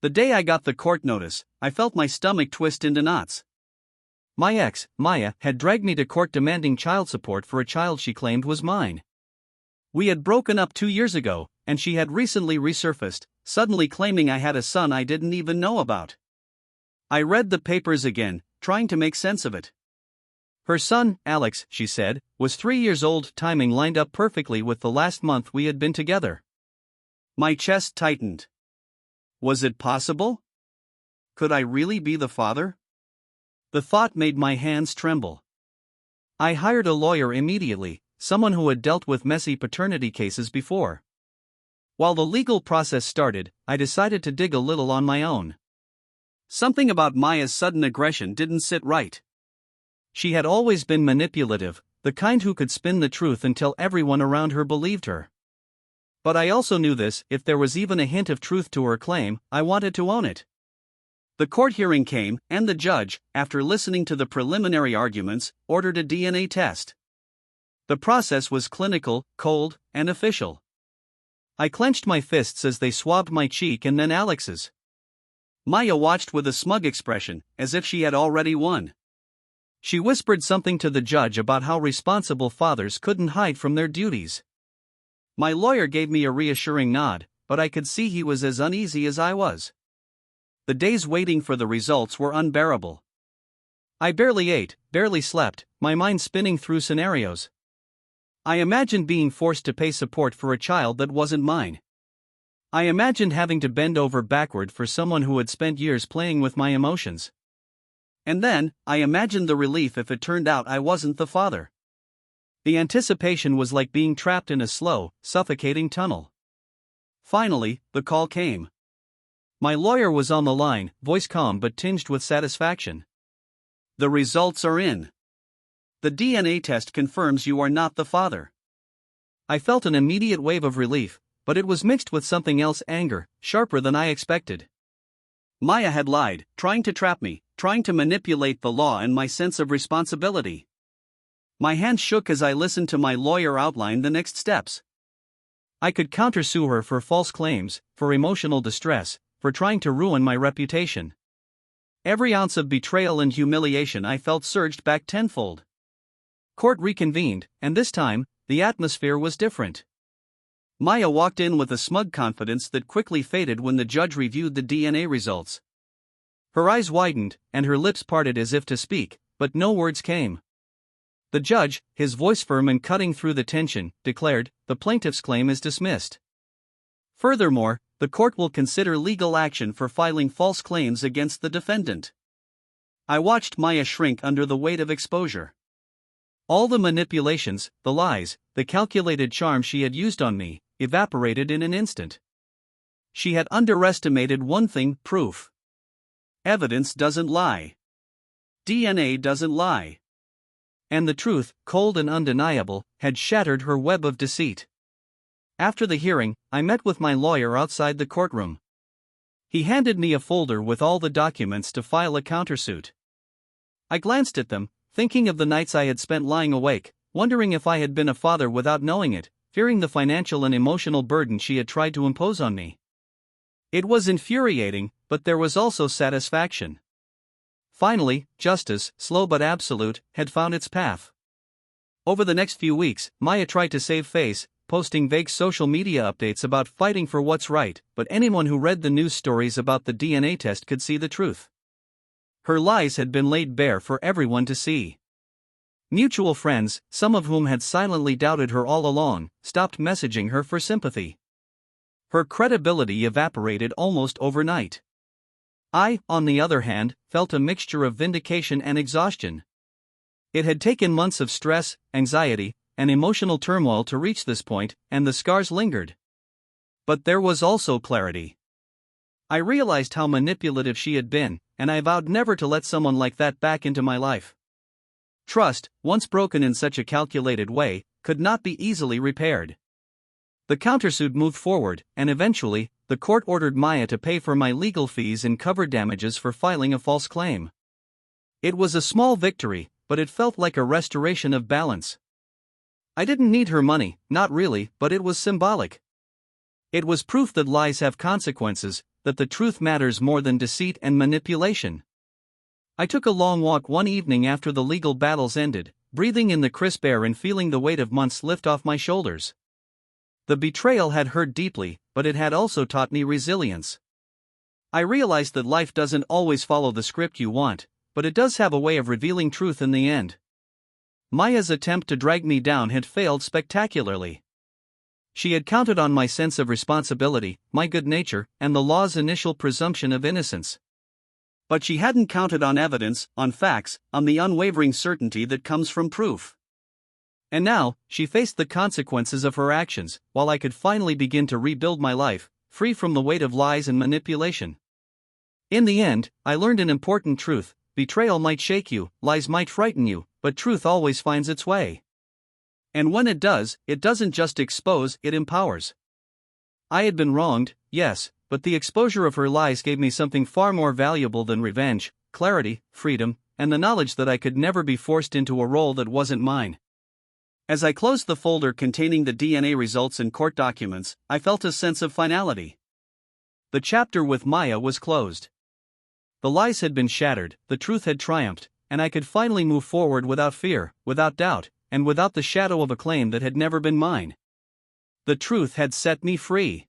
The day I got the court notice, I felt my stomach twist into knots. My ex, Maya, had dragged me to court demanding child support for a child she claimed was mine. We had broken up 2 years ago, and she had recently resurfaced, suddenly claiming I had a son I didn't even know about. I read the papers again, trying to make sense of it. Her son, Alex, she said, was 3 years old. Timing lined up perfectly with the last month we had been together. My chest tightened. Was it possible? Could I really be the father? The thought made my hands tremble. I hired a lawyer immediately, someone who had dealt with messy paternity cases before. While the legal process started, I decided to dig a little on my own. Something about Maya's sudden aggression didn't sit right. She had always been manipulative, the kind who could spin the truth until everyone around her believed her. But I also knew this: if there was even a hint of truth to her claim, I wanted to own it. The court hearing came, and the judge, after listening to the preliminary arguments, ordered a DNA test. The process was clinical, cold, and official. I clenched my fists as they swabbed my cheek and then Alex's. Maya watched with a smug expression, as if she had already won. She whispered something to the judge about how responsible fathers couldn't hide from their duties. My lawyer gave me a reassuring nod, but I could see he was as uneasy as I was. The days waiting for the results were unbearable. I barely ate, barely slept, my mind spinning through scenarios. I imagined being forced to pay support for a child that wasn't mine. I imagined having to bend over backward for someone who had spent years playing with my emotions. And then, I imagined the relief if it turned out I wasn't the father. The anticipation was like being trapped in a slow, suffocating tunnel. Finally, the call came. My lawyer was on the line, voice calm but tinged with satisfaction. The results are in. The DNA test confirms you are not the father. I felt an immediate wave of relief, but it was mixed with something else: anger, sharper than I expected. Maya had lied, trying to trap me, trying to manipulate the law and my sense of responsibility. My hands shook as I listened to my lawyer outline the next steps. I could countersue her for false claims, for emotional distress, for trying to ruin my reputation. Every ounce of betrayal and humiliation I felt surged back tenfold. Court reconvened, and this time, the atmosphere was different. Maya walked in with a smug confidence that quickly faded when the judge reviewed the DNA results. Her eyes widened, and her lips parted as if to speak, but no words came. The judge, his voice firm and cutting through the tension, declared, "The plaintiff's claim is dismissed. Furthermore, the court will consider legal action for filing false claims against the defendant." I watched Maya shrink under the weight of exposure. All the manipulations, the lies, the calculated charm she had used on me, evaporated in an instant. She had underestimated one thing: proof. Evidence doesn't lie. DNA doesn't lie. And the truth, cold and undeniable, had shattered her web of deceit. After the hearing, I met with my lawyer outside the courtroom. He handed me a folder with all the documents to file a countersuit. I glanced at them, thinking of the nights I had spent lying awake, wondering if I had been a father without knowing it, fearing the financial and emotional burden she had tried to impose on me. It was infuriating, but there was also satisfaction. Finally, justice, slow but absolute, had found its path. Over the next few weeks, Maya tried to save face, posting vague social media updates about fighting for what's right, but anyone who read the news stories about the DNA test could see the truth. Her lies had been laid bare for everyone to see. Mutual friends, some of whom had silently doubted her all along, stopped messaging her for sympathy. Her credibility evaporated almost overnight. I, on the other hand, felt a mixture of vindication and exhaustion. It had taken months of stress, anxiety, and emotional turmoil to reach this point, and the scars lingered. But there was also clarity. I realized how manipulative she had been, and I vowed never to let someone like that back into my life. Trust, once broken in such a calculated way, could not be easily repaired. The countersuit moved forward, and eventually, the court ordered Maya to pay for my legal fees and cover damages for filing a false claim. It was a small victory, but it felt like a restoration of balance. I didn't need her money, not really, but it was symbolic. It was proof that lies have consequences, that the truth matters more than deceit and manipulation. I took a long walk one evening after the legal battles ended, breathing in the crisp air and feeling the weight of months lift off my shoulders. The betrayal had hurt deeply, but it had also taught me resilience. I realized that life doesn't always follow the script you want, but it does have a way of revealing truth in the end. Maya's attempt to drag me down had failed spectacularly. She had counted on my sense of responsibility, my good nature, and the law's initial presumption of innocence. But she hadn't counted on evidence, on facts, on the unwavering certainty that comes from proof. And now, she faced the consequences of her actions, while I could finally begin to rebuild my life, free from the weight of lies and manipulation. In the end, I learned an important truth: betrayal might shake you, lies might frighten you, but truth always finds its way. And when it does, it doesn't just expose, it empowers. I had been wronged, yes, but the exposure of her lies gave me something far more valuable than revenge: clarity, freedom, and the knowledge that I could never be forced into a role that wasn't mine. As I closed the folder containing the DNA results and court documents, I felt a sense of finality. The chapter with Maya was closed. The lies had been shattered, the truth had triumphed, and I could finally move forward without fear, without doubt, and without the shadow of a claim that had never been mine. The truth had set me free.